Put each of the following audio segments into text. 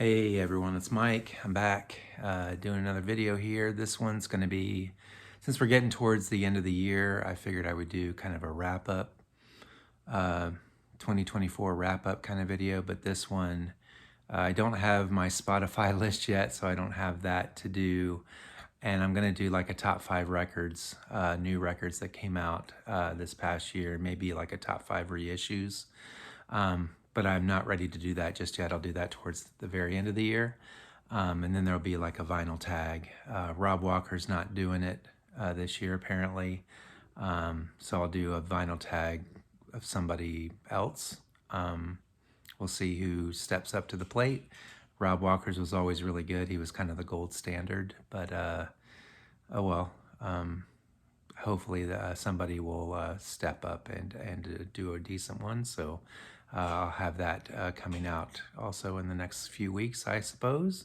Hey everyone, it's Mike. I'm back doing another video here. This one's going to be, since we're getting towards the end of the year, I figured I would do kind of a wrap-up, 2024 wrap-up kind of video, but this one, I don't have my Spotify list yet, so I don't have that to do, and I'm going to do like a top 5 records, new records that came out this past year, maybe like a top 5 reissues. But I'm not ready to do that just yet. I'll do that towards the very end of the year. And then there'll be like a vinyl tag. Rob Walker's not doing it this year apparently. So I'll do a vinyl tag of somebody else. We'll see who steps up to the plate. Rob Walker's was always really good. He was kind of the gold standard, but oh well. Hopefully somebody will step up and do a decent one. So I'll have that coming out also in the next few weeks, I suppose.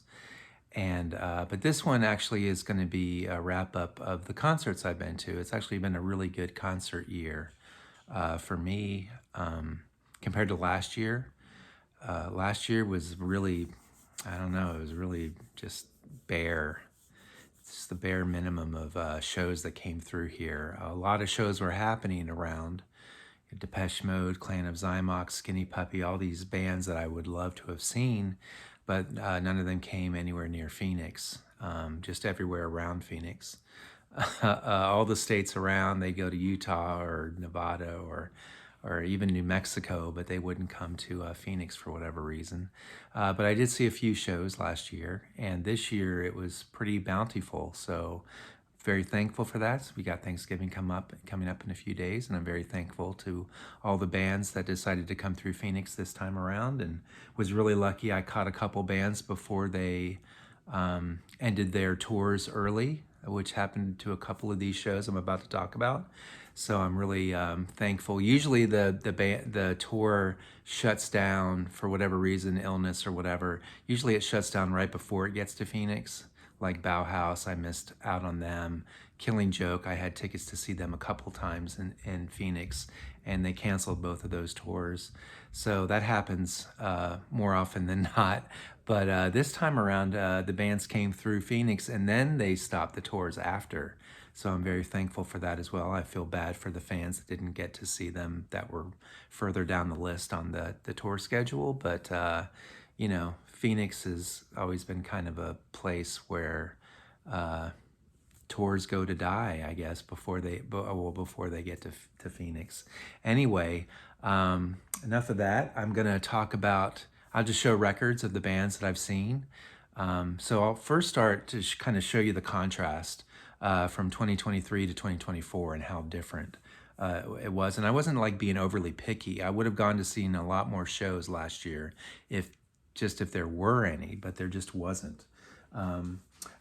And but this one actually is going to be a wrap up of the concerts I've been to. It's actually been a really good concert year for me compared to last year. Last year was really, I don't know, it was really just bare. It's the bare minimum of shows that came through here. A lot of shows were happening around. Depeche Mode, Clan of Zymox, Skinny Puppy, all these bands that I would love to have seen, but none of them came anywhere near Phoenix, just everywhere around Phoenix. All the states around, they go to Utah or Nevada or even New Mexico, but they wouldn't come to Phoenix for whatever reason. But I did see a few shows last year, and this year it was pretty bountiful, so very thankful for that. So we got Thanksgiving coming up in a few days, and I'm very thankful to all the bands that decided to come through Phoenix this time around, and was really lucky. I caught a couple bands before they ended their tours early, which happened to a couple of these shows I'm about to talk about. So I'm really thankful. Usually the tour shuts down for whatever reason, illness or whatever. Usually it shuts down right before it gets to Phoenix. Like Bauhaus, I missed out on them. Killing Joke, I had tickets to see them a couple times in Phoenix, and they canceled both of those tours. So that happens more often than not. But this time around, the bands came through Phoenix, and then they stopped the tours after. So I'm very thankful for that as well. I feel bad for the fans that didn't get to see them that were further down the list on the tour schedule. But, you know, Phoenix has always been kind of a place where tours go to die, I guess, before they get to Phoenix. Anyway, enough of that. I'm gonna talk about. I'll just show records of the bands that I've seen. So I'll first start to kind of show you the contrast from 2023 to 2024 and how different it was. And I wasn't like being overly picky. I would have gone to seen a lot more shows last year if there were any, but there just wasn't.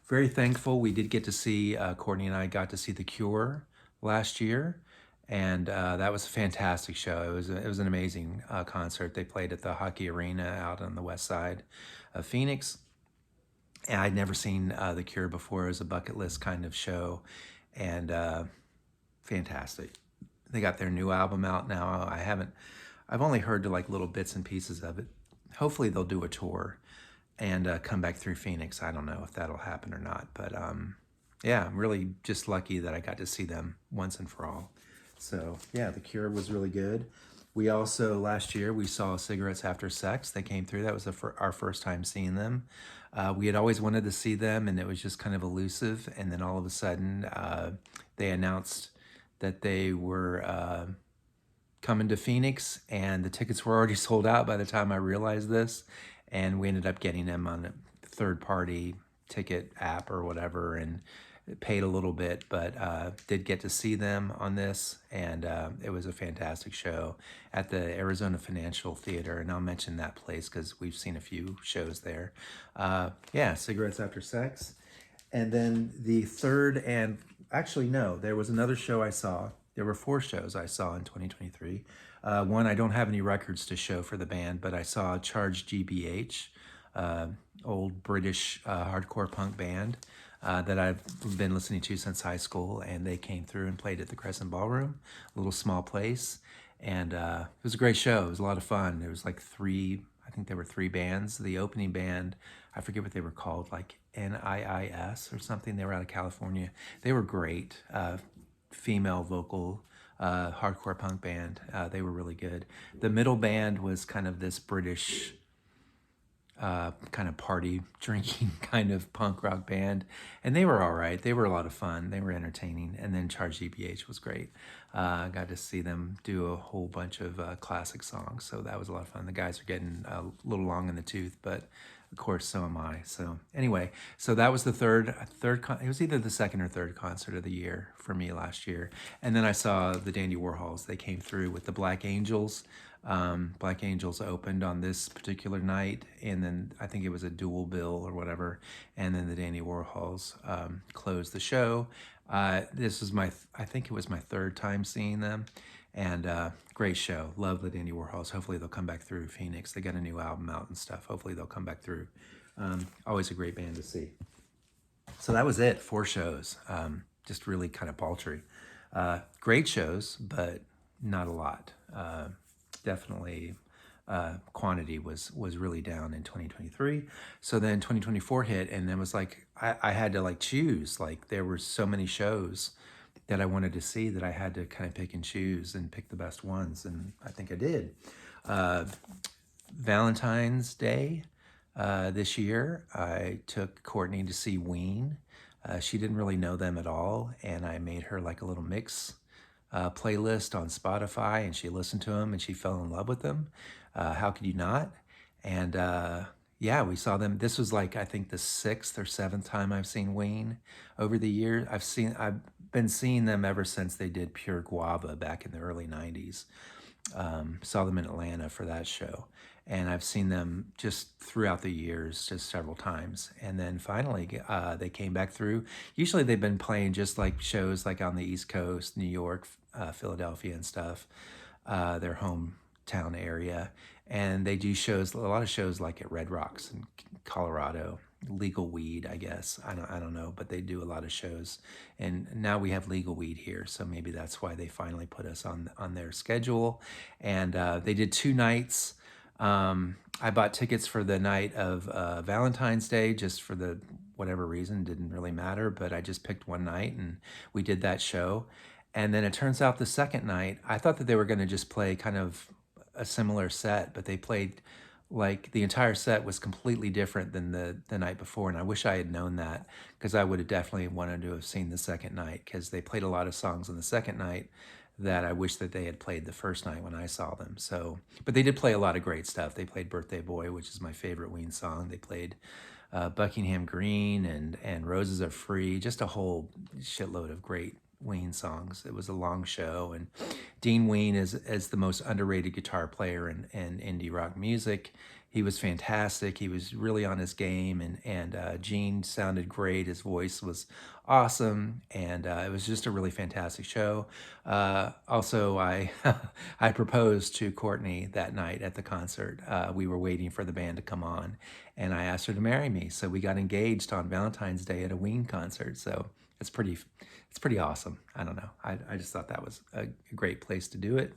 Very thankful we did get to see, Courtney and I got to see The Cure last year, and that was a fantastic show. It was an amazing concert. They played at the Hockey Arena out on the west side of Phoenix. And I'd never seen The Cure before. It was a bucket list kind of show, and fantastic. They got their new album out now. I've only heard like little bits and pieces of it. Hopefully they'll do a tour and come back through Phoenix. I don't know if that'll happen or not, but yeah, I'm really just lucky that I got to see them once and for all. So yeah, The Cure was really good. We also, last year, we saw Cigarettes After Sex. They came through. That was our first time seeing them. We had always wanted to see them, and it was just kind of elusive. And then all of a sudden, they announced that they were coming to Phoenix, and the tickets were already sold out by the time I realized this. And we ended up getting them on a third-party ticket app or whatever, and paid a little bit, but did get to see them on this, and it was a fantastic show at the Arizona Financial Theater, and I'll mention that place because we've seen a few shows there. Yeah, Cigarettes After Sex. And then the third, and actually no, there was another show I saw. There were 4 shows I saw in 2023. One, I don't have any records to show for the band, but I saw Charge GBH, old British hardcore punk band that I've been listening to since high school, and they came through and played at the Crescent Ballroom, a little small place, and it was a great show. It was a lot of fun. There was like I think there were 3 bands. The opening band, I forget what they were called, like NIIS or something. They were out of California. They were great. Female vocal, hardcore punk band. They were really good. The middle band was kind of this British kind of party drinking kind of punk rock band, and they were all right. They were a lot of fun. They were entertaining. And then Charge GBH was great. I got to see them do a whole bunch of classic songs, so that was a lot of fun. The guys are getting a little long in the tooth, but of course so am I. So anyway, so that was the it was either the second or third concert of the year for me last year. And then I saw the Dandy Warhols. They came through with the Black Angels. Black Angels opened on this particular night, and then I think it was a dual bill or whatever, and then the Dandy Warhols closed the show. This was I think it was my third time seeing them, and great show. Love the Dandy Warhols. Hopefully they'll come back through Phoenix. They got a new album out and stuff. Hopefully they'll come back through. Always a great band to see. So that was it, 4 shows. Just really kind of paltry. Great shows, but not a lot. Definitely quantity was really down in 2023. So then 2024 hit, and then was like I had to like choose. Like there were so many shows that I wanted to see that I had to kind of pick and choose and pick the best ones, and I think I did. Valentine's Day this year, I took Courtney to see Ween. She didn't really know them at all, and I made her like a little mix playlist on Spotify, and she listened to them and she fell in love with them. How could you not? And yeah, we saw them. This was like I think the 6th or 7th time I've seen Ween over the years. I've been seeing them ever since they did Pure Guava back in the early 90s. Saw them in Atlanta for that show, and I've seen them just throughout the years, just several times. And then finally, they came back through. Usually they've been playing just like shows like on the East Coast, New York, Philadelphia and stuff, their hometown area. And they do shows, a lot of shows like at Red Rocks in Colorado, Legal Weed, I guess. I don't know, but they do a lot of shows. And now we have Legal Weed here, so maybe that's why they finally put us on their schedule. And they did 2 nights. I bought tickets for the night of Valentine's Day just for the whatever reason, didn't really matter, but I just picked one night and we did that show. And then it turns out the second night, I thought that they were going to just play kind of a similar set, but they played like the entire set was completely different than the night before. And I wish I had known that, because I would have definitely wanted to have seen the second night, because they played a lot of songs on the second night that I wish that they had played the first night when I saw them. So, but they did play a lot of great stuff. They played Birthday Boy, which is my favorite Ween song. They played Buckingham Green and Roses Are Free, just a whole shitload of great Ween songs. It was a long show, and Dean Ween is the most underrated guitar player in indie rock music. He was fantastic. He was really on his game, and Gene sounded great. His voice was awesome, and it was just a really fantastic show. Also, I I proposed to Courtney that night at the concert. We were waiting for the band to come on, and I asked her to marry me. So we got engaged on Valentine's Day at a Ween concert. So it's pretty awesome. I don't know. I just thought that was a great place to do it.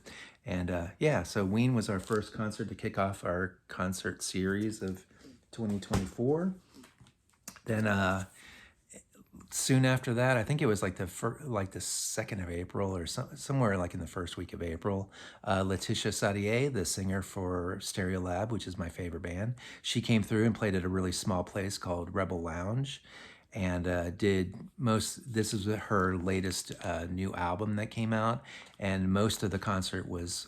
And yeah, so Ween was our first concert to kick off our concert series of 2024. Then soon after that, I think it was like the 2nd of April or somewhere like in the first week of April, Laetitia Sadier, the singer for Stereolab, which is my favorite band, she came through and played at a really small place called Rebel Lounge, and this is her latest new album that came out, and most of the concert was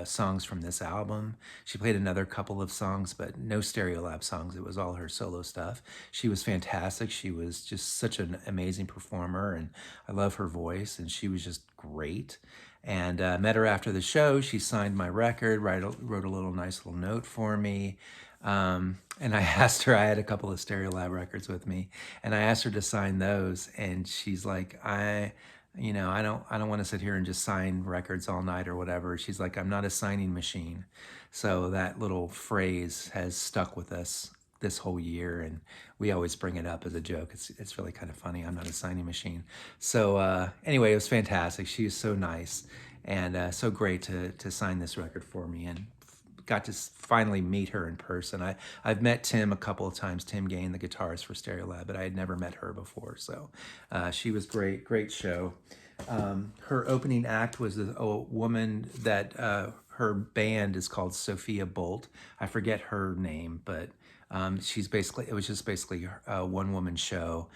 songs from this album. She played another couple of songs, but no Stereolab songs. It was all her solo stuff. She was fantastic. She was just such an amazing performer, and I love her voice, and she was just great. And met her after the show. She signed my record, wrote a nice little note for me. And I asked her, I had a couple of Stereolab records with me, and I asked her to sign those, and she's like, I don't want to sit here and just sign records all night or whatever. She's like, I'm not a signing machine. So that little phrase has stuck with us this whole year, and we always bring it up as a joke. It's really kind of funny. I'm not a signing machine. So anyway, it was fantastic. She was so nice, and so great to sign this record for me, and got to finally meet her in person. I've met Tim a couple of times, Tim Gain, the guitarist for Stereolab, but I had never met her before. So she was great, great show. Her opening act was a woman that her band is called Sophia Bolt. I forget her name, but it was just basically a one woman show,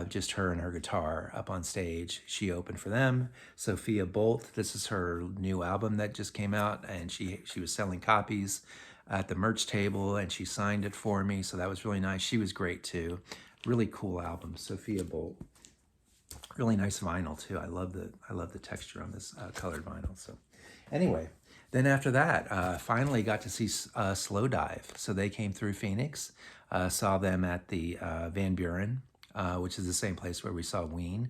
just her and her guitar up on stage. She opened for them. Sophia Bolt, this is her new album that just came out, and she was selling copies at the merch table, and she signed it for me. So that was really nice. She was great too. Really cool album, Sophia Bolt. Really nice vinyl too. I love the texture on this colored vinyl. So anyway, then after that, finally got to see Slow Dive. So they came through Phoenix, saw them at the Van Buren, which is the same place where we saw Ween.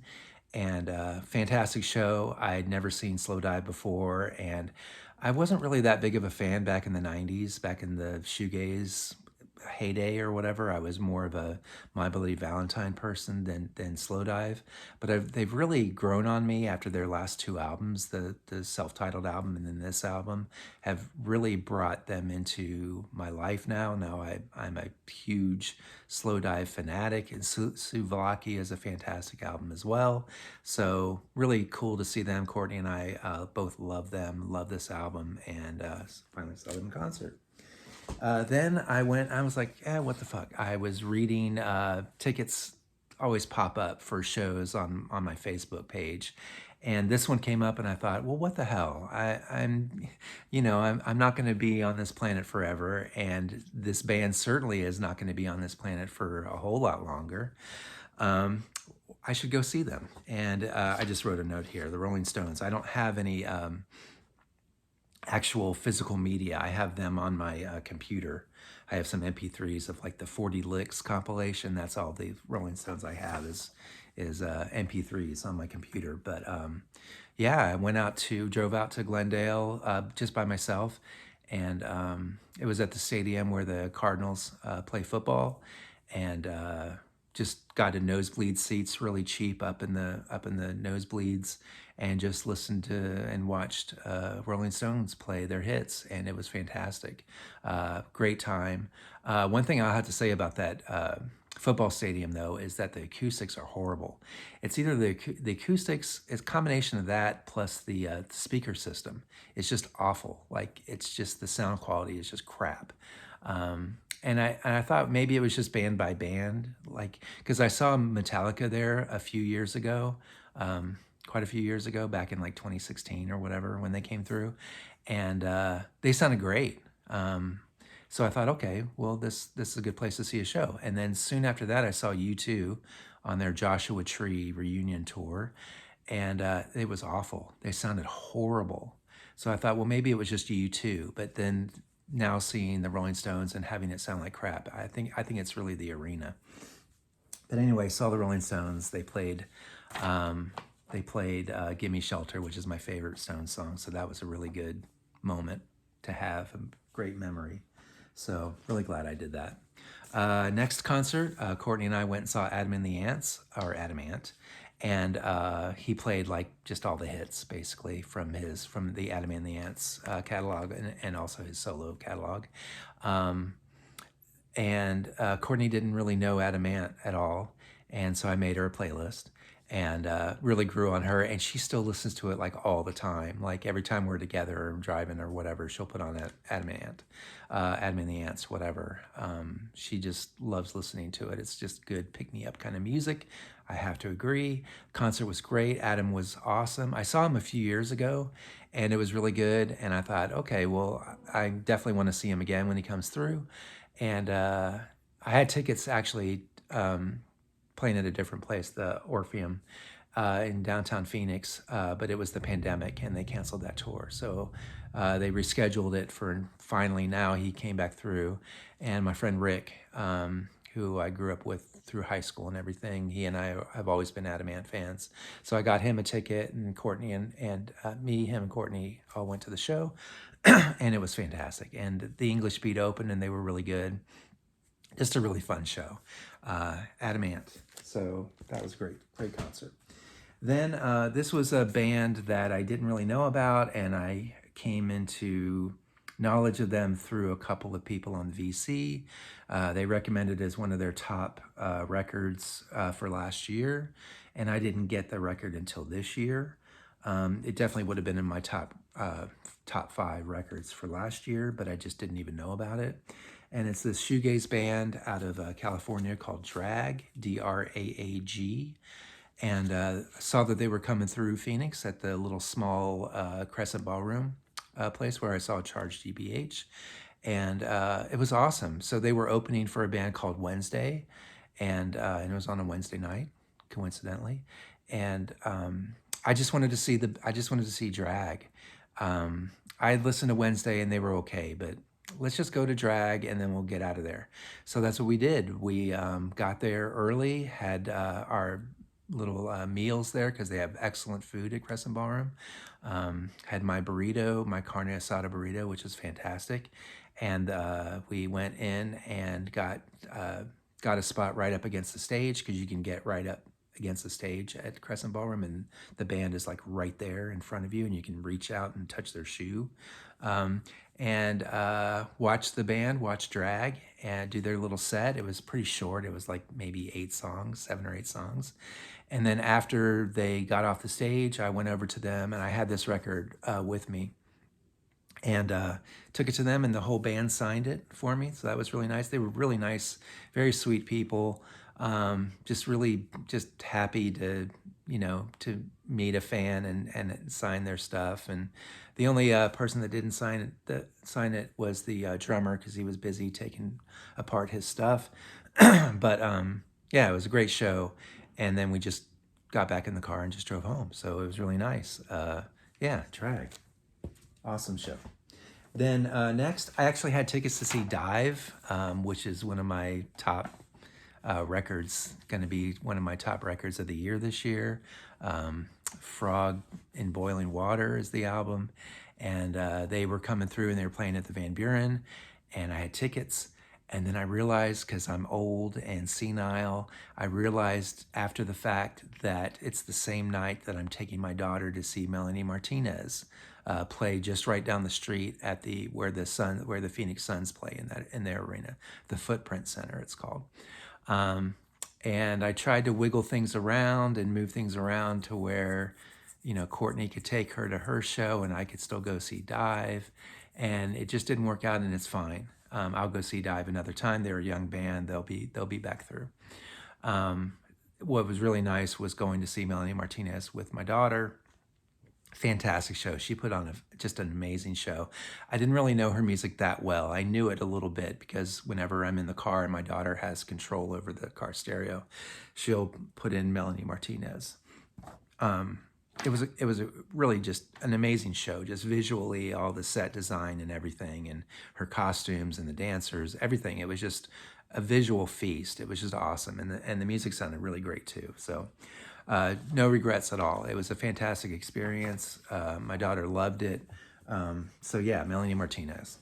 And fantastic show. I had never seen Slow Dive before, and I wasn't really that big of a fan back in the 90s, back in the shoegaze heyday or whatever. I was more of a My Bloody Valentine person than Slow Dive, but they've really grown on me after their last two albums, the self-titled album and then this album, have really brought them into my life now. I'm a huge Slow Dive fanatic, and Souvlaki is a fantastic album as well. So really cool to see them. Courtney and I both love them, love this album, and finally saw them in concert. Then I was like, what the fuck? I was reading, tickets always pop up for shows on my Facebook page. And this one came up and I thought, well, what the hell? I'm not going to be on this planet forever. And this band certainly is not going to be on this planet for a whole lot longer. I should go see them. And I just wrote a note here, the Rolling Stones. I don't have any actual physical media. I have them on my computer. I have some MP3s of like the 40 Licks compilation. That's all the Rolling Stones I have is MP3s on my computer. But yeah, I drove out to Glendale just by myself, and it was at the stadium where the Cardinals play football, and just got to nosebleed seats, really cheap, up in the nosebleeds, and just listened to and watched Rolling Stones play their hits, and it was fantastic. Great time. One thing I'll have to say about that football stadium, though, is that the acoustics are horrible. It's either the acoustics, it's a combination of that plus the speaker system. It's just awful. Like, it's just, the sound quality is just crap. And I thought maybe it was just band by band, like, because I saw Metallica there a few years ago, quite a few years ago, back in like 2016 or whatever, when they came through, and they sounded great. So I thought, okay, well, this is a good place to see a show. And then soon after that, I saw U2 on their Joshua Tree reunion tour, and it was awful. They sounded horrible. So I thought, well, maybe it was just U2, but then now seeing the Rolling Stones and having it sound like crap, I think it's really the arena. But anyway, saw the Rolling Stones. They played Give Me Shelter, which is my favorite Stones song. So that was a really good moment to have, a great memory. So really glad I did that. Next concert, Courtney and I went and saw Adam and the Ants, or Adamant. And he played like just all the hits, basically, from the Adam and the Ants catalog, and also his solo catalog. And Courtney didn't really know Adam Ant at all, and so I made her a playlist, and really grew on her. And she still listens to it like all the time. Like every time we're together or driving or whatever, she'll put on Adam and the Ants, whatever. She just loves listening to it. It's just good pick-me-up kind of music. I have to agree. Concert was great. Adam was awesome. I saw him a few years ago, and it was really good. And I thought, okay, well, I definitely want to see him again when he comes through. And I had tickets actually playing at a different place, the Orpheum in downtown Phoenix, but it was the pandemic, and they canceled that tour. So they rescheduled it for, finally now he came back through. And my friend Rick, who I grew up with through high school and everything, he and I have always been Adam Ant fans. So I got him a ticket, and Courtney and him and Courtney all went to the show, and it was fantastic. And the English Beat opened, and they were really good. Just a really fun show. Adam Ant. So that was great concert. Then this was a band that I didn't really know about, and I came into knowledge of them through a couple of people on VC. They recommended it as one of their top records for last year, and I didn't get the record until this year. It definitely would have been in my top 5 records for last year, but I just didn't even know about it. And it's this shoegaze band out of California called Drag, Draag. And I saw that they were coming through Phoenix at the little small Crescent Ballroom place where I saw Charged GBH. And it was awesome. So they were opening for a band called Wednesday, and it was on a Wednesday night, coincidentally. And I just wanted to see Drag. I had listened to Wednesday and they were okay, but let's just go to Drag and then we'll get out of there. So that's what we did. We got there early, had our little meals there because they have excellent food at Crescent Ballroom. Had my burrito, my carne asada burrito, which is fantastic. And we went in and got a spot right up against the stage because you can get right up against the stage at Crescent Ballroom, and the band is like right there in front of you, and you can reach out and touch their shoe. And watch the band, watch Drag, and do their little set. It was pretty short. It was like maybe 8 songs, 7 or 8 songs. And then after they got off the stage, I went over to them, and I had this record with me, and took it to them, and the whole band signed it for me. So that was really nice. They were really nice, very sweet people. Just happy to meet a fan and sign their stuff. And the only person that didn't sign it was the drummer, because he was busy taking apart his stuff. But yeah, it was a great show. And then we just got back in the car and just drove home. So it was really nice. Yeah, Drag. Awesome show. Then next, I actually had tickets to see Dive, which is one of my top records, going to be one of my top records of the year this year. Frog in Boiling Water is the album. And they were coming through and they were playing at the Van Buren, and I had tickets. And then I realized, because I'm old and senile, I realized after the fact that it's the same night that I'm taking my daughter to see Melanie Martinez play just right down the street at where the Phoenix Suns play in their arena, the Footprint Center, it's called. And I tried to wiggle things around and move things around to where, Courtney could take her to her show and I could still go see Dive. And it just didn't work out, and it's fine. I'll go see Dive another time. They're a young band. They'll be back through. What was really nice was going to see Melanie Martinez with my daughter. Fantastic show. She put on just an amazing show. I didn't really know her music that well. I knew it a little bit because whenever I'm in the car and my daughter has control over the car stereo, she'll put in Melanie Martinez. It was really just an amazing show, just visually, all the set design and everything, and her costumes and the dancers, everything. It was just a visual feast. It was just awesome, and the music sounded really great too. So no regrets at all. It was a fantastic experience. My daughter loved it. So yeah, Melanie Martinez.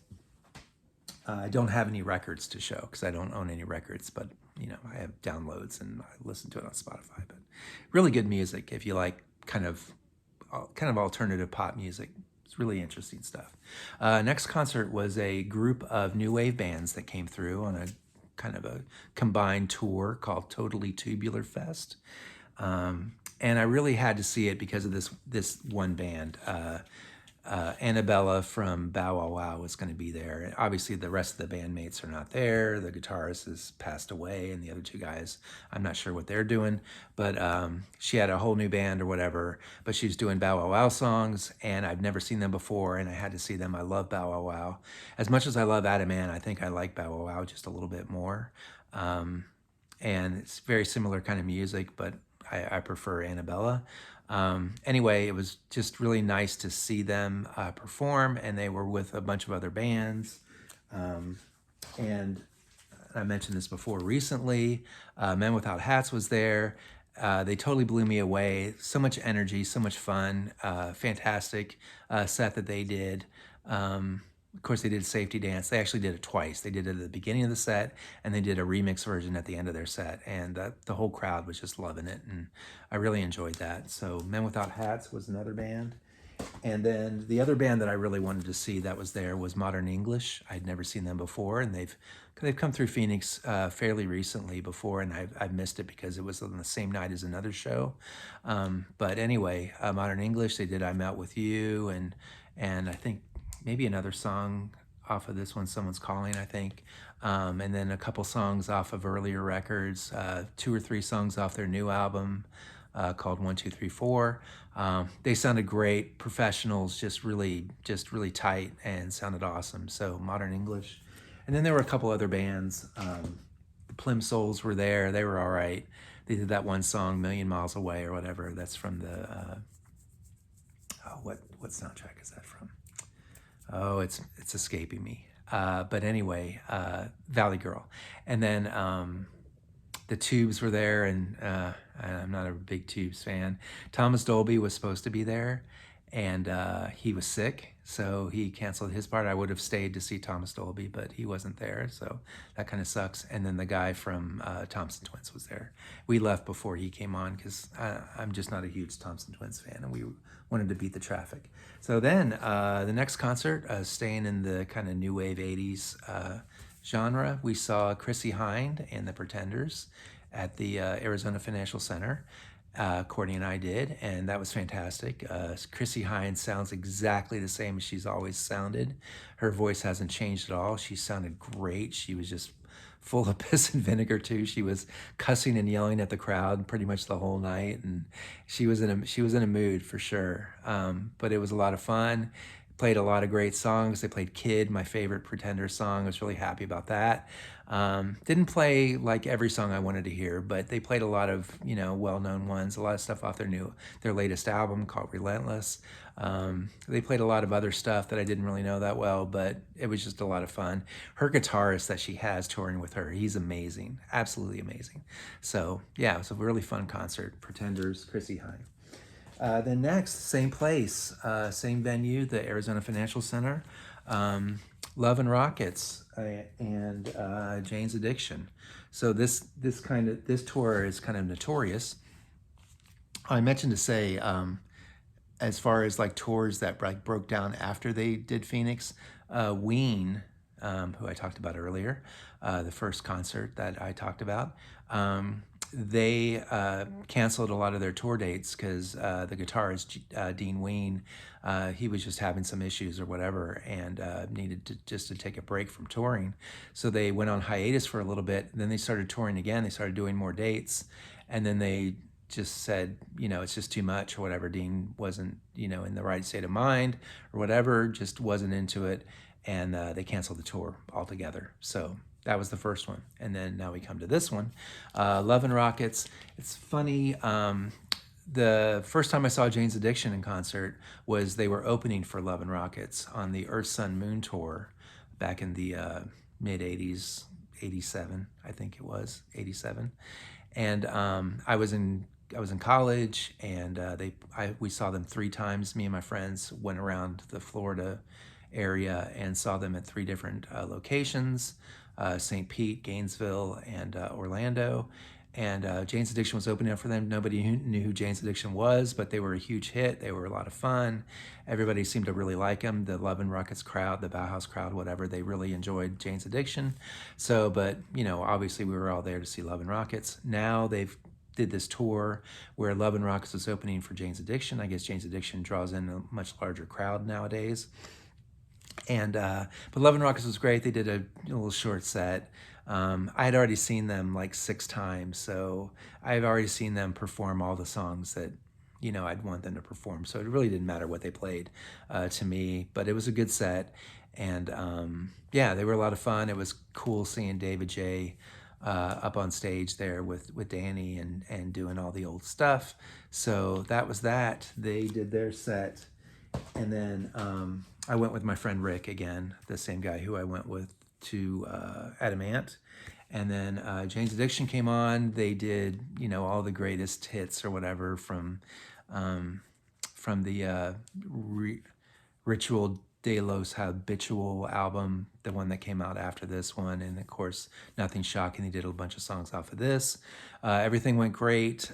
I don't have any records to show because I don't own any records, but I have downloads and I listen to it on Spotify. But really good music if you like kind of alternative pop music. It's really interesting stuff. Next concert was a group of new wave bands that came through on a kind of a combined tour called Totally Tubular Fest. And I really had to see it because of this one band. Annabella from Bow Wow Wow was going to be there. Obviously, the rest of the bandmates are not there. The guitarist has passed away, and the other 2 guys, I'm not sure what they're doing. But she had a whole new band or whatever, but she's doing Bow Wow Wow songs, and I've never seen them before, and I had to see them. I love Bow Wow Wow. As much as I love Adam Ant, I think I like Bow Wow Wow just a little bit more. And it's very similar kind of music, but I prefer Annabella. Anyway, it was just really nice to see them perform, and they were with a bunch of other bands. And I mentioned this before recently. Men Without Hats was there. They totally blew me away. So much energy, so much fun. Fantastic set that they did. Of course, they did Safety Dance. They actually did it twice. They did it at the beginning of the set, and they did a remix version at the end of their set. And the whole crowd was just loving it, and I really enjoyed that. So Men Without Hats was another band. And then the other band that I really wanted to see that was there was Modern English. I'd never seen them before, and they've come through Phoenix fairly recently before, and I've missed it because it was on the same night as another show. But anyway, Modern English, they did "I'm Out with You," and I think maybe another song off of this one, "Someone's Calling," I think. And then a couple songs off of earlier records, 2 or 3 songs off their new album called 1, 2, 3, 4. They sounded great, professionals, just really tight, and sounded awesome. So Modern English, and then there were a couple other bands. The Plimsolls were there; they were all right. They did that one song, "Million Miles Away" or whatever. That's from the what soundtrack is that from? Oh, it's escaping me. But anyway, Valley Girl, and then the Tubes were there, and I'm not a big Tubes fan. Thomas Dolby was supposed to be there, and he was sick, so he canceled his part. I would have stayed to see Thomas Dolby, but he wasn't there, so that kind of sucks. And then the guy from Thompson Twins was there. We left before he came on because I'm just not a huge Thompson Twins fan, and we wanted to beat the traffic. So then the next concert, staying in the kind of new wave 80s genre, we saw Chrissie Hynde and the Pretenders at the Arizona Financial Center. Courtney and I did, and that was fantastic. Chrissie Hynde sounds exactly the same as she's always sounded. Her voice hasn't changed at all. She sounded great. She was just full of piss and vinegar too. She was cussing and yelling at the crowd pretty much the whole night, and she was in a mood for sure. But it was a lot of fun. Played a lot of great songs. They played "Kid," my favorite Pretender song. I was really happy about that. Didn't play like every song I wanted to hear, but they played a lot of well-known ones. A lot of stuff off their latest album called "Relentless." They played a lot of other stuff that I didn't really know that well, but it was just a lot of fun. Her guitarist that she has touring with her, he's amazing, absolutely amazing. So yeah, it was a really fun concert. Pretenders, Chrissie Hynde. Then next, same place, same venue, the Arizona Financial Center, Love and Rockets and Jane's Addiction. So this tour is kind of notorious. I mentioned to say, as far as like tours that like broke down after they did Phoenix, Ween, who I talked about earlier, the first concert that I talked about. They canceled a lot of their tour dates because the guitarist Dean Ween, he was just having some issues or whatever, and needed to take a break from touring. So they went on hiatus for a little bit. Then they started touring again. They started doing more dates, and then they just said, it's just too much or whatever. Dean wasn't, in the right state of mind or whatever, just wasn't into it, and they canceled the tour altogether. So that was the first one. And then now we come to this one, Love and Rockets. It's funny. The first time I saw Jane's Addiction in concert was they were opening for Love and Rockets on the Earth, Sun, Moon tour back in the mid 80s, 87, I think it was, 87. And I was in college, and we saw them 3 times. Me and my friends went around the Florida area and saw them at 3 different locations. St. Pete, Gainesville, and Orlando. And Jane's Addiction was opening up for them. Nobody knew who Jane's Addiction was, but they were a huge hit. They were a lot of fun. Everybody seemed to really like them. The Love and Rockets crowd, the Bauhaus crowd, whatever, they really enjoyed Jane's Addiction. So, but, obviously we were all there to see Love and Rockets. Now they've did this tour where Love and Rockets was opening for Jane's Addiction. I guess Jane's Addiction draws in a much larger crowd nowadays. And but Love and Rockets was great. They did a little short set. I had already seen them like 6 times, so I've already seen them perform all the songs that I'd want them to perform. So it really didn't matter what they played to me, but it was a good set. And yeah, they were a lot of fun. It was cool seeing David J. Up on stage there with Danny and doing all the old stuff. So that was that. They did their set, and then I went with my friend Rick again, the same guy who I went with to Adamant. And then Jane's Addiction came on. They did, all the greatest hits or whatever from the Ritual de los Habitual album, the one that came out after this one. And of course, Nothing Shocking. They did a bunch of songs off of this. Everything went great.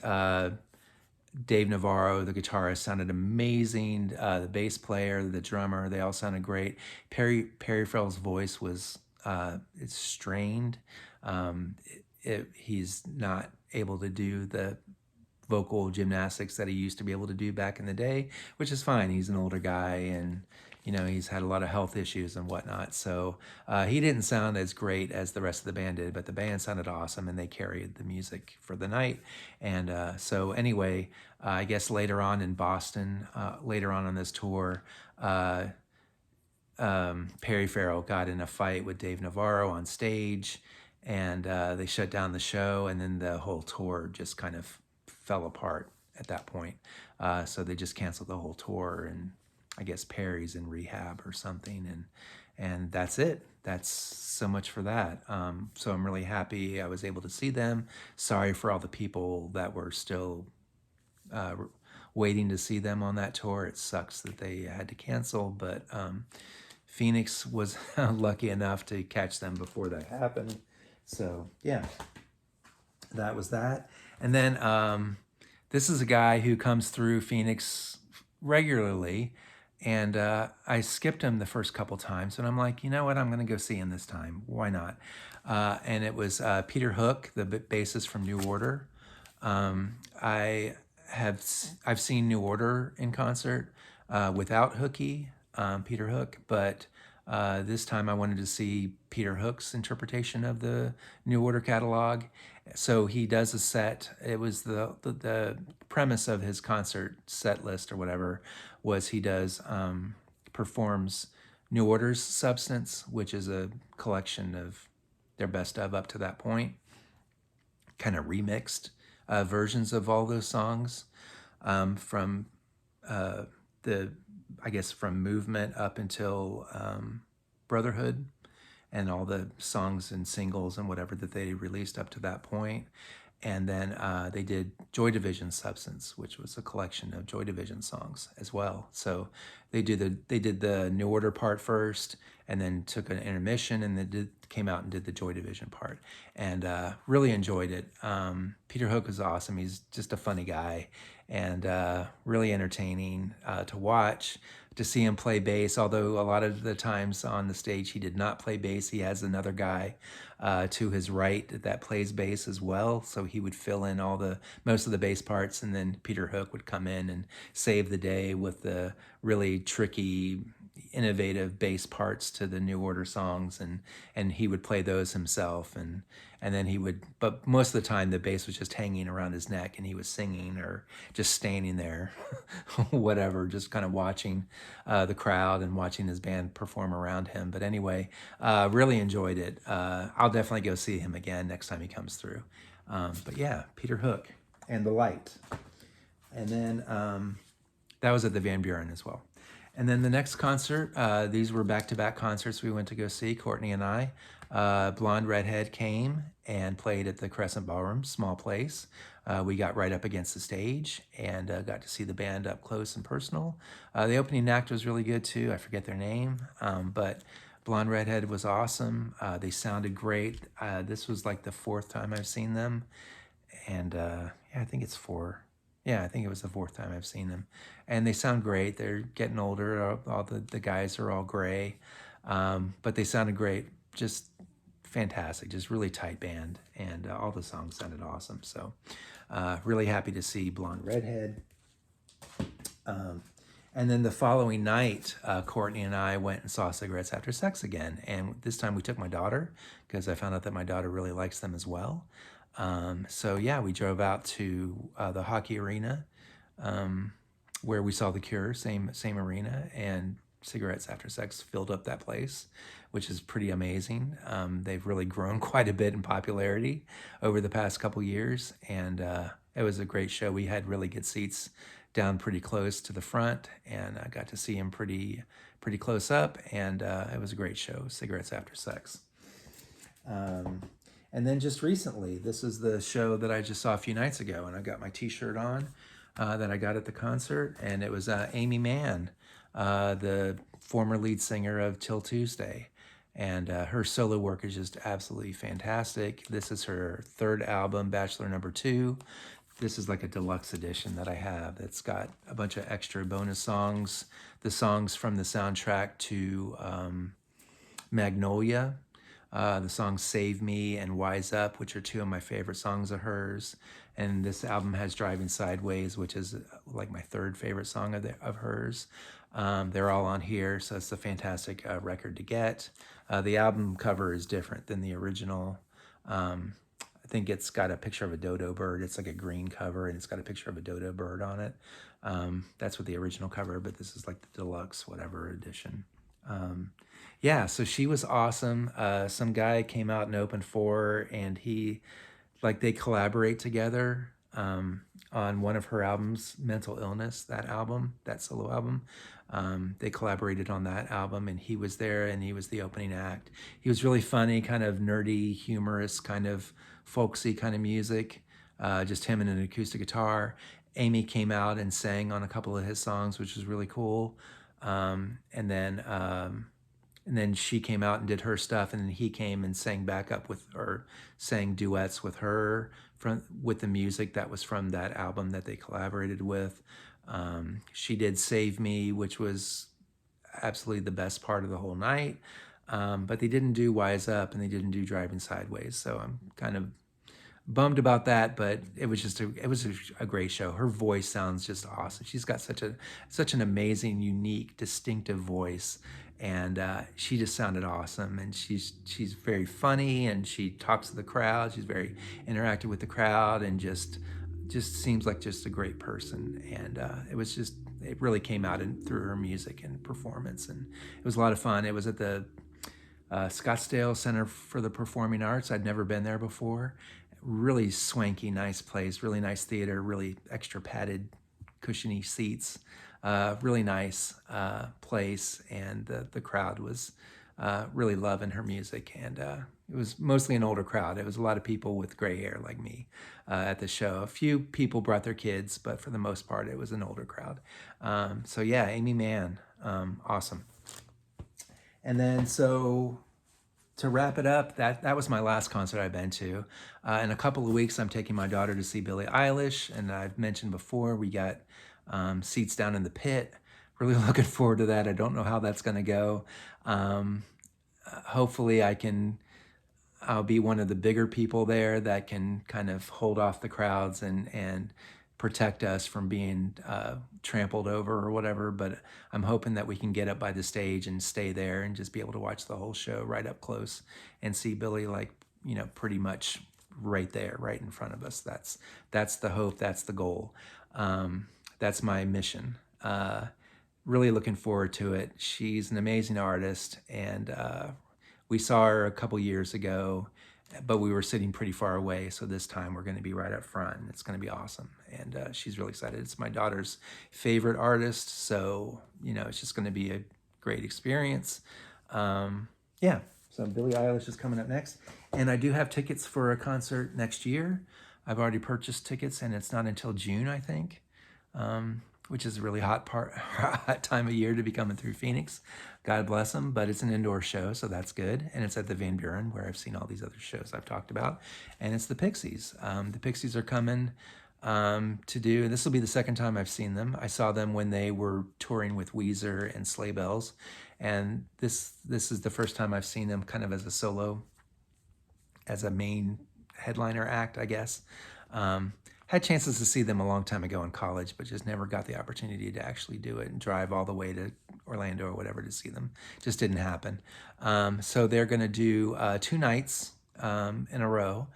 Dave Navarro, the guitarist, sounded amazing. The bass player, the drummer, they all sounded great. Perry Farrell's voice was it's strained. He's not able to do the vocal gymnastics that he used to be able to do back in the day, which is fine. He's an older guy, and he's had a lot of health issues and whatnot. So he didn't sound as great as the rest of the band did, but the band sounded awesome, and they carried the music for the night. And so anyway, I guess later on in Boston, later on this tour, Perry Farrell got in a fight with Dave Navarro on stage, and they shut down the show, and then the whole tour just kind of fell apart at that point. So they just canceled the whole tour, and I guess Perry's in rehab or something, and that's it. That's so much for that. So I'm really happy I was able to see them. Sorry for all the people that were still waiting to see them on that tour. It sucks that they had to cancel, but Phoenix was lucky enough to catch them before that happened. So yeah, that was that. And then this is a guy who comes through Phoenix regularly, and I skipped him the first couple times, and I'm like, you know what, I'm going to go see him this time. Why not? And it was Peter Hook, the bassist from New Order. I've seen New Order in concert without Peter Hook, but this time I wanted to see Peter Hook's interpretation of the New Order catalog. So he does a set. It was the premise of his concert set list or whatever was he performs New Order's Substance, which is a collection of their best of up to that point, kind of remixed versions of all those songs from from Movement up until Brotherhood, and all the songs and singles and whatever that they released up to that point. And then they did Joy Division Substance, which was a collection of Joy Division songs as well. So they did the New Order part first, and then took an intermission, and then came out and did the Joy Division part, and really enjoyed it. Peter Hook is awesome. He's just a funny guy, and really entertaining to watch. To see him play bass, although a lot of the times on the stage he did not play bass. He has another guy to his right that plays bass as well, so he would fill in most of the bass parts, and then Peter Hook would come in and save the day with the really tricky, innovative bass parts to the New Order songs, and he would play those himself, and then but most of the time the bass was just hanging around his neck, and he was singing or just standing there, whatever, just kind of watching the crowd and watching his band perform around him. But anyway, really enjoyed it. I'll definitely go see him again next time he comes through. But yeah, Peter Hook and The Light. And then that was at the Van Buren as well. And then the next concert, these were back-to-back concerts we went to go see, Courtney and I. Blonde Redhead came and played at the Crescent Ballroom, small place. We got right up against the stage and got to see the band up close and personal. The opening act was really good too. I forget their name, but Blonde Redhead was awesome. They sounded great. This was like the fourth time I've seen them. And yeah, I think it's four. Yeah, I think it was the fourth time I've seen them. And they sound great. They're getting older. All the guys are all gray. But they sounded great. Just fantastic. Just really tight band. And all the songs sounded awesome. So really happy to see Blonde Redhead. And then the following night, Courtney and I went and saw Cigarettes After Sex again. And this time we took my daughter, because I found out that my daughter really likes them as well. So yeah, we drove out to the hockey arena where we saw The Cure, same arena, and Cigarettes After Sex filled up that place, which is pretty amazing. They've really grown quite a bit in popularity over the past couple years, and it was a great show. We had really good seats down pretty close to the front, and I got to see him pretty close up, and it was a great show, Cigarettes After Sex. And then just recently, this is the show that I just saw a few nights ago, and I got my t-shirt on that I got at the concert, and it was Amy Mann, the former lead singer of Till Tuesday, and her solo work is just absolutely fantastic. This is her third album, Bachelor Number 2. this is like a deluxe edition that I have that's got a bunch of extra bonus songs, the songs from the soundtrack to Magnolia, the songs Save Me and Wise Up, which are two of my favorite songs of hers. And this album has Driving Sideways, which is like my third favorite song of hers. They're all on here, so it's a fantastic record to get. The album cover is different than the original. I think it's got a picture of a dodo bird. It's like a green cover, and it's got a picture of a dodo bird on it. That's what the original cover, but this is like the deluxe whatever edition. Yeah, so she was awesome. Some guy came out and opened for her, and they collaborate together on one of her albums, Mental Illness, that solo album. They collaborated on that album, and he was there, and he was the opening act. He was really funny, kind of nerdy, humorous, kind of folksy kind of music, just him and an acoustic guitar. Amy came out and sang on a couple of his songs, which was really cool. And then she came out and did her stuff, and then he came and sang back up sang duets with her with the music that was from that album that they collaborated with. She did Save Me, which was absolutely the best part of the whole night. But they didn't do Wise Up, and they didn't do Driving Sideways, so I'm kind of bummed about that, but it was a great show. Her voice sounds just awesome. She's got such an amazing, unique, distinctive voice, and she just sounded awesome. And she's very funny, and she talks to the crowd. She's very interactive with the crowd, and just seems like just a great person. And it really came out through her music and performance, and it was a lot of fun. It was at the Scottsdale Center for the Performing Arts. I'd never been there before. Really swanky, nice place, really nice theater, really extra padded, cushiony seats, really nice place, and the crowd was really loving her music, and it was mostly an older crowd. It was a lot of people with gray hair like me at the show. A few people brought their kids, but for the most part, it was an older crowd. So yeah, Amy Mann, awesome. And then to wrap it up, that was my last concert I've been to. In a couple of weeks, I'm taking my daughter to see Billie Eilish, and I've mentioned before, we got seats down in the pit. Really looking forward to that. I don't know how that's going to go. Hopefully I'll be one of the bigger people there that can kind of hold off the crowds and protect us from being trampled over or whatever, but I'm hoping that we can get up by the stage and stay there and just be able to watch the whole show right up close and see Billy pretty much right there, right in front of us. That's the hope, that's the goal. That's my mission. Really looking forward to it. She's an amazing artist, and we saw her a couple years ago, but we were sitting pretty far away, so this time we're going to be right up front. It's going to be awesome, and she's really excited. It's my daughter's favorite artist, so it's just going to be a great experience. Yeah, so Billie Eilish is coming up next, and I do have tickets for a concert next year. I've already purchased tickets, and it's not until June, I think, which is a really hot time of year to be coming through Phoenix. God bless them, but it's an indoor show, so that's good. And it's at the Van Buren, where I've seen all these other shows I've talked about. And it's the Pixies. The Pixies are coming to do, and this will be the second time I've seen them. I saw them when they were touring with Weezer and Sleigh Bells. And this is the first time I've seen them kind of as a solo, as a main headliner act, I guess. Had chances to see them a long time ago in college, but just never got the opportunity to actually do it and drive all the way to Orlando or whatever to see them. Just didn't happen. So they're going to do 2 nights in a row.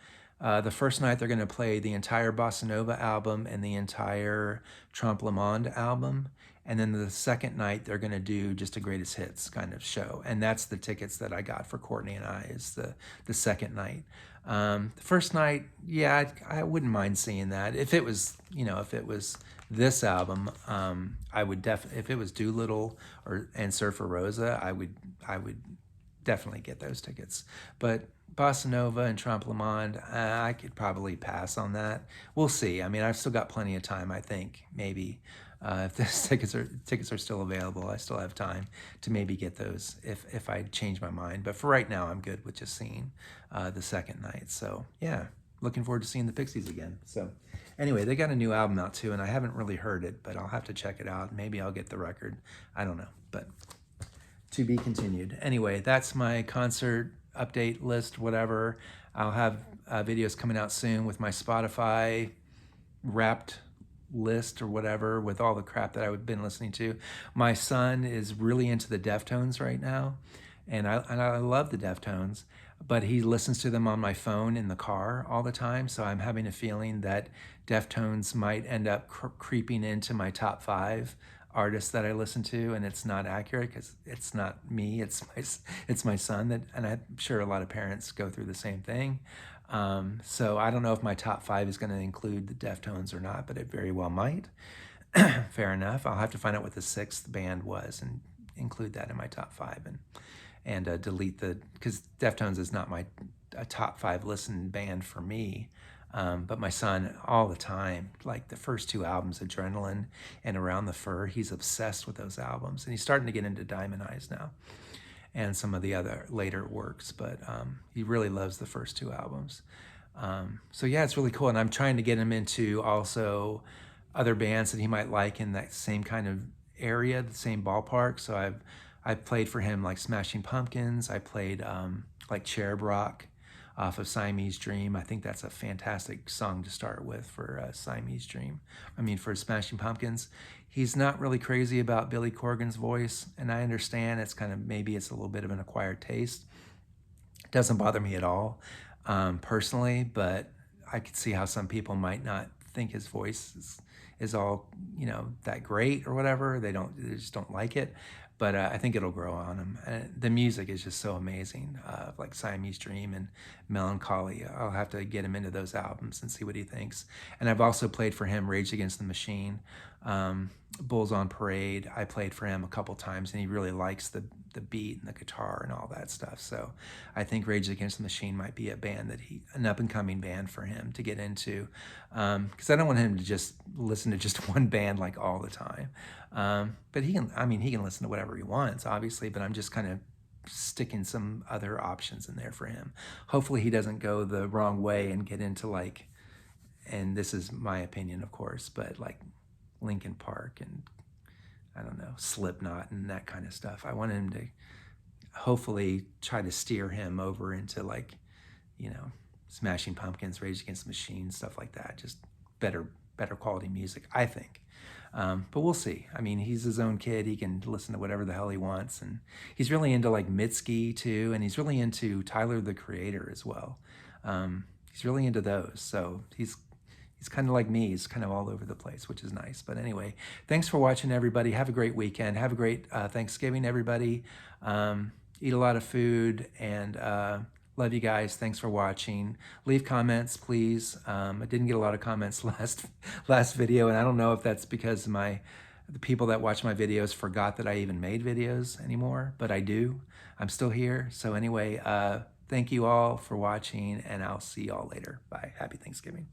The first night they're going to play the entire Bossa Nova album and the entire Trompe Le Monde album. And then the second night they're going to do just a greatest hits kind of show. And that's the tickets that I got for Courtney and I, is the second night. The first night, yeah, I wouldn't mind seeing that. If it was, this album, I would definitely, if it was Doolittle and Surfer Rosa, I would definitely get those tickets. But Bossa Nova and Trompe Le Monde, I could probably pass on that. We'll see. I mean, I've still got plenty of time, I think, maybe. If those tickets are still available, I still have time to maybe get those if I change my mind. But for right now, I'm good with just seeing the second night. So yeah, looking forward to seeing the Pixies again. So anyway, they got a new album out too, and I haven't really heard it, but I'll have to check it out. Maybe I'll get the record. I don't know, but to be continued. Anyway, that's my concert update list, whatever. I'll have videos coming out soon with my Spotify wrapped list or whatever with all the crap that I've been listening to. My son is really into the Deftones right now, and I love the Deftones, but he listens to them on my phone in the car all the time, so I'm having a feeling that Deftones might end up creeping into my top 5 artists that I listen to, and it's not accurate because it's not me, it's my son, that, and I'm sure a lot of parents go through the same thing. So I don't know if my top 5 is going to include the Deftones or not, but it very well might. Fair enough. I'll have to find out what the 6th band was and include that in my top 5, and delete the, because Deftones is not a top 5 listen band for me. But my son, all the time, like the first 2 albums, Adrenaline and Around the Fur, he's obsessed with those albums. And he's starting to get into Diamond Eyes now and some of the other later works, but he really loves the first 2 albums. So yeah, it's really cool. And I'm trying to get him into also other bands that he might like in that same kind of area, the same ballpark. So I've played for him like Smashing Pumpkins. I played like Cherub Rock off of Siamese Dream. I think that's a fantastic song to start with for Siamese Dream. I mean, for Smashing Pumpkins. He's not really crazy about Billy Corgan's voice, and I understand it's kind of, maybe it's a little bit of an acquired taste. It doesn't bother me at all, personally, but I could see how some people might not think his voice is all, you know, that great or whatever. They just don't like it. But I think it'll grow on him. The music is just so amazing, like Siamese Dream and Melancholy. I'll have to get him into those albums and see what he thinks. And I've also played for him Rage Against the Machine, Bulls on Parade. I played for him a couple times, and he really likes the beat and the guitar and all that stuff. So I think Rage Against the Machine might be a band an up-and-coming band for him to get into, because I don't want him to just listen to just one band like all the time. But he can listen to whatever he wants, obviously, but I'm just kind of sticking some other options in there for him. Hopefully he doesn't go the wrong way and get into like, and this is my opinion, of course, but like Linkin Park and I don't know, Slipknot and that kind of stuff. I want him to hopefully try to steer him over into like, you know, Smashing Pumpkins, Rage Against the Machine, stuff like that. Just better quality music, I think. But we'll see. I mean, he's his own kid. He can listen to whatever the hell he wants. And he's really into like Mitski too. And he's really into Tyler, the Creator as well. He's really into those. So he's kind of like me. He's kind of all over the place, which is nice. But anyway, thanks for watching, everybody. Have a great weekend. Have a great Thanksgiving, everybody. Eat a lot of food, and love you guys. Thanks for watching. Leave comments, please. I didn't get a lot of comments last video, and I don't know if that's because the people that watch my videos forgot that I even made videos anymore, but I do. I'm still here. So anyway, thank you all for watching, and I'll see you all later. Bye. Happy Thanksgiving.